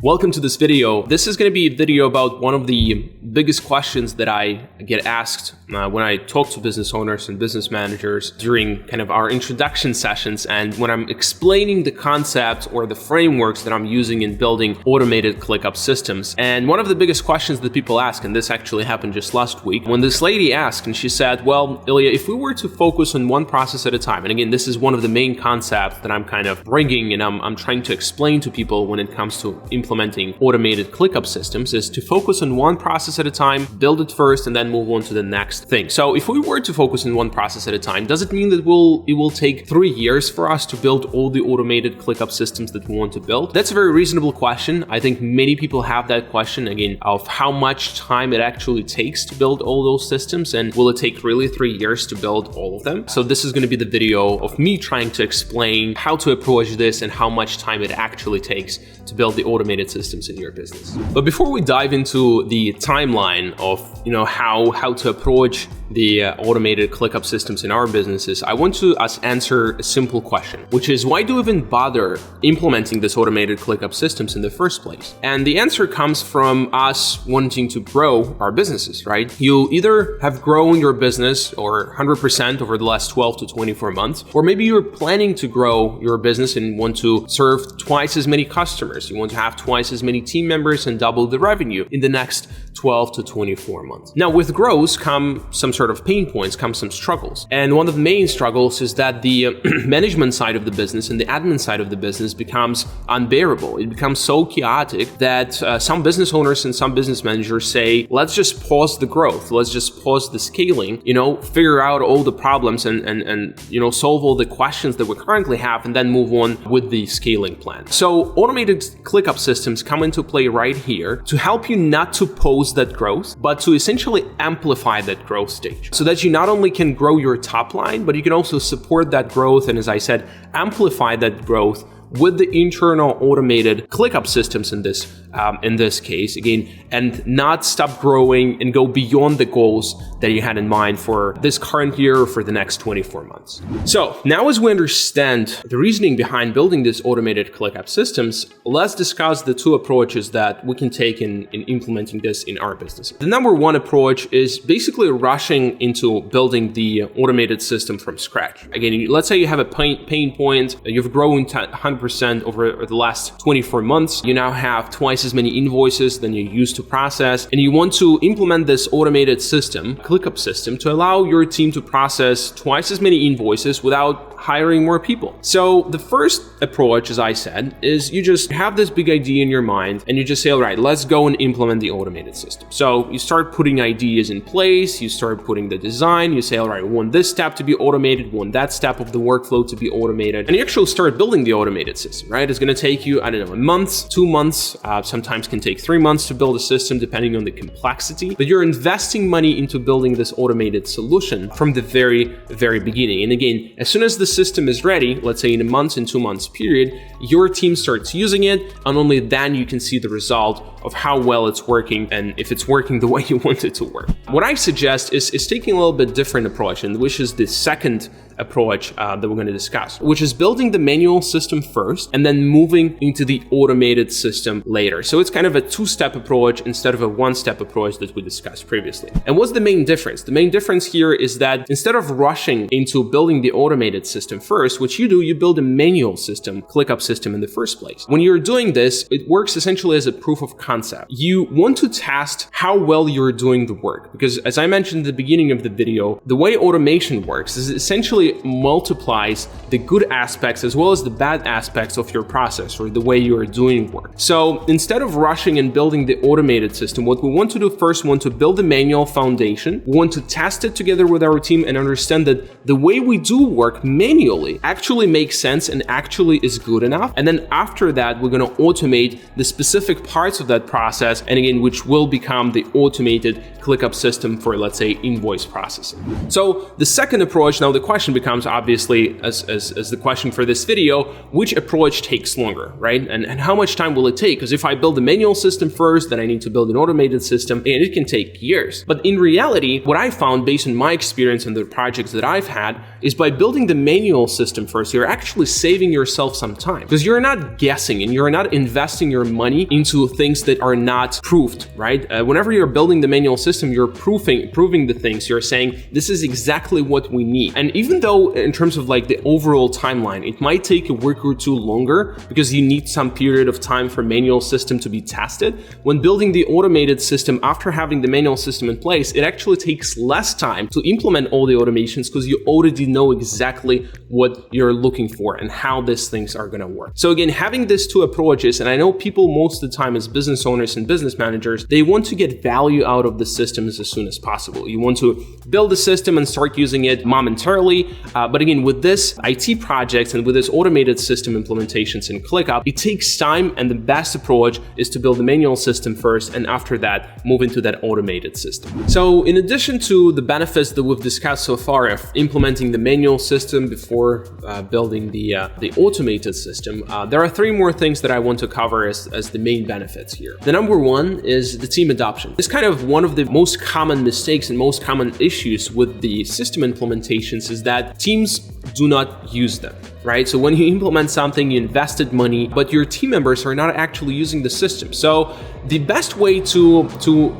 Welcome to this video. This is going to be a video about one of the biggest questions that I get asked when I talk to business owners and business managers during kind of our introduction sessions and when I'm explaining the concepts or the frameworks that I'm using in building automated ClickUp systems. And one of the biggest questions that people ask, and this actually happened just last week, when this lady asked and she said, well, Ilya, if we were to focus on one process at a time, and again, this is one of the main concepts that I'm kind of bringing and I'm trying to explain to people when it comes to implementing automated ClickUp systems, is to focus on one process at a time, build it first, and then move on to the next thing. So if we were to focus on one process at a time, does it mean that it will take 3 years for us to build all the automated ClickUp systems that we want to build? That's a very reasonable question. I think many people have that question, again, of how much time it actually takes to build all those systems, and will it take really 3 years to build all of them? So this is going to be the video of me trying to explain how to approach this and how much time it actually takes to build the automated systems in your business. But before we dive into the timeline of how to approach the automated ClickUp systems in our businesses, I want to answer a simple question, which is, why do we even bother implementing this automated ClickUp systems in the first place? And the answer comes from us wanting to grow our businesses, right? You either have grown your business or 100% over the last 12 to 24 months, or maybe you're planning to grow your business and want to serve twice as many customers. You want to have twice as many team members and double the revenue in the next 12 to 24 months. Now, with growth come some sort of pain points, come some struggles. And one of the main struggles is that the management side of the business and the admin side of the business becomes unbearable. It becomes so chaotic that some business owners and some business managers say, let's just pause the growth. Let's just pause the scaling, figure out all the problems and solve all the questions that we currently have and then move on with the scaling plan. So automated ClickUp systems come into play right here to help you not to pause that growth, but to essentially amplify that growth stage so that you not only can grow your top line, but you can also support that growth and, as I said, amplify that growth with the internal automated ClickUp systems in this case, again, and not stop growing and go beyond the goals that you had in mind for this current year or for the next 24 months. So now, as we understand the reasoning behind building these automated ClickUp systems, let's discuss the two approaches that we can take in implementing this in our business. The number one approach is basically rushing into building the automated system from scratch. Again, let's say you have a pain point, you've grown 100% over the last 24 months. You now have twice as many invoices than you used to process, and you want to implement this automated system, ClickUp system, to allow your team to process twice as many invoices without hiring more people. So the first approach, as I said, is you just have this big idea in your mind and you just say, all right, let's go and implement the automated system. So you start putting ideas in place, you start putting the design, you say, all right, we want this step to be automated, we want that step of the workflow to be automated, and you actually start building the automated system, right? It's going to take you, a month, 2 months, sometimes can take 3 months to build a system depending on the complexity, but you're investing money into building this automated solution from the very, very beginning. And again, as soon as the system is ready, let's say in a month and 2 months period, your team starts using it, and only then you can see the result of how well it's working and if it's working the way you want it to work. What I suggest is taking a little bit different approach, and which is the second approach that we're going to discuss, which is building the manual system first and then moving into the automated system later. So it's kind of a two-step approach instead of a one-step approach that we discussed previously. And what's the main difference? The main difference here is that instead of rushing into building the automated system first, what you do, you build a manual system, ClickUp system in the first place. When you're doing this, it works essentially as a proof of concept. You want to test how well you're doing the work, because as I mentioned at the beginning of the video, the way automation works is essentially multiplies the good aspects as well as the bad aspects of your process or the way you are doing work. So instead of rushing and building the automated system, what we want to do first, we want to build a manual foundation. We want to test it together with our team and understand that the way we do work manually actually makes sense and actually is good enough. And then after that, we're going to automate the specific parts of that process, and again, which will become the automated ClickUp system for, let's say, invoice processing. So the second approach, now the question becomes obviously, as the question for this video, which approach takes longer, right? And how much time will it take? Because if I build a manual system first, then I need to build an automated system, and it can take years. But in reality, what I found based on my experience and the projects that I've had is by building the manual system first, you're actually saving yourself some time because you're not guessing and you're not investing your money into things that are not proved, right? Whenever you're building the manual system, you're proving the things. You're saying, this is exactly what we need. And even though in terms of like the overall timeline, it might take a week or two longer because you need some period of time for manual system to be tested, when building the automated system after having the manual system in place, it actually takes less time to implement all the automations because you already know exactly what you're looking for and how these things are going to work. So again, having these two approaches, and I know people most of the time as business owners and business managers, they want to get value out of the systems as soon as possible. You want to build a system and start using it momentarily. But again, with this IT projects and with this automated system implementations in ClickUp, it takes time, and the best approach is to build the manual system first, and after that, move into that automated system. So in addition to the benefits that we've discussed so far of implementing the manual system before building the automated system, there are three more things that I want to cover as the main benefits here. The number one is the team adoption. It's kind of one of the most common mistakes and most common issues with the system implementations is that teams do not use them, right? So when you implement something, you invested money, but your team members are not actually using the system. So the best way to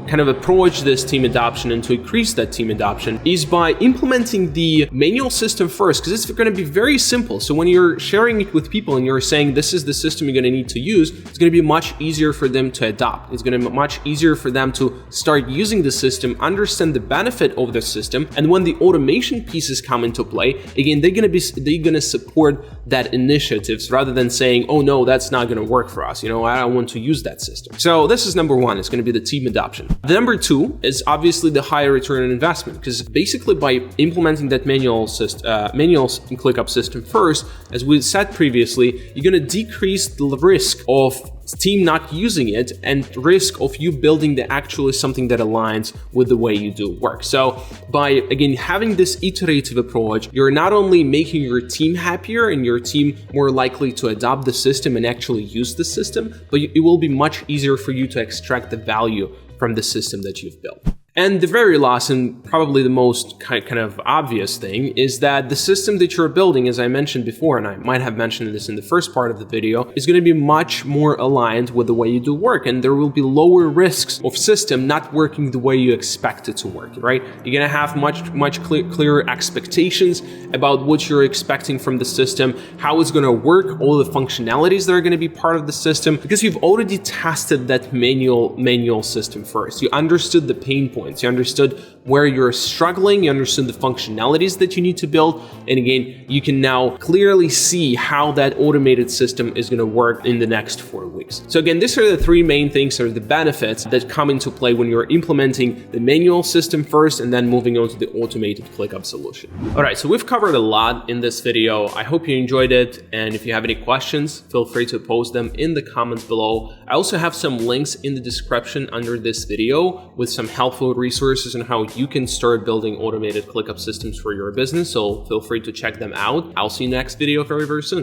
kind of approach this team adoption and to increase that team adoption is by implementing the manual system first, because it's going to be very simple. So when you're sharing it with people and you're saying this is the system you're going to need to use, it's going to be much easier for them to adopt. It's going to be much easier for them to start using the system, understand the benefit of the system, and when the automation pieces come into play, again, they're going to support that initiatives rather than saying, oh no, that's not going to work for us. I don't want to use that system. So this is number one. It's going to be the team adoption. The number two is obviously the higher return on investment, because basically by implementing that manual ClickUp system first, as we said previously, you're going to decrease the risk of team not using it and risk of you building the actually something that aligns with the way you do work. So by, again, having this iterative approach, you're not only making your team happier and your team more likely to adopt the system and actually use the system, but it will be much easier for you to extract the value from the system that you've built. And the very last and probably the most kind of obvious thing is that the system that you're building, as I mentioned before, and I might have mentioned this in the first part of the video, is going to be much more aligned with the way you do work, and there will be lower risks of system not working the way you expect it to work, right? You're going to have much clearer expectations about what you're expecting from the system, how it's going to work, all the functionalities that are going to be part of the system, because you've already tested that manual system first. You understood the pain points. You understood where you're struggling, you understood the functionalities that you need to build, and again, you can now clearly see how that automated system is going to work in the next 4 weeks. So again, these are the three main things, or the benefits that come into play when you're implementing the manual system first and then moving on to the automated ClickUp solution. All right, so we've covered a lot in this video. I hope you enjoyed it, and if you have any questions, feel free to post them in the comments below. I also have some links in the description under this video with some helpful resources on how you can start building automated ClickUp systems for your business. So feel free to check them out. I'll see you next video very, very soon.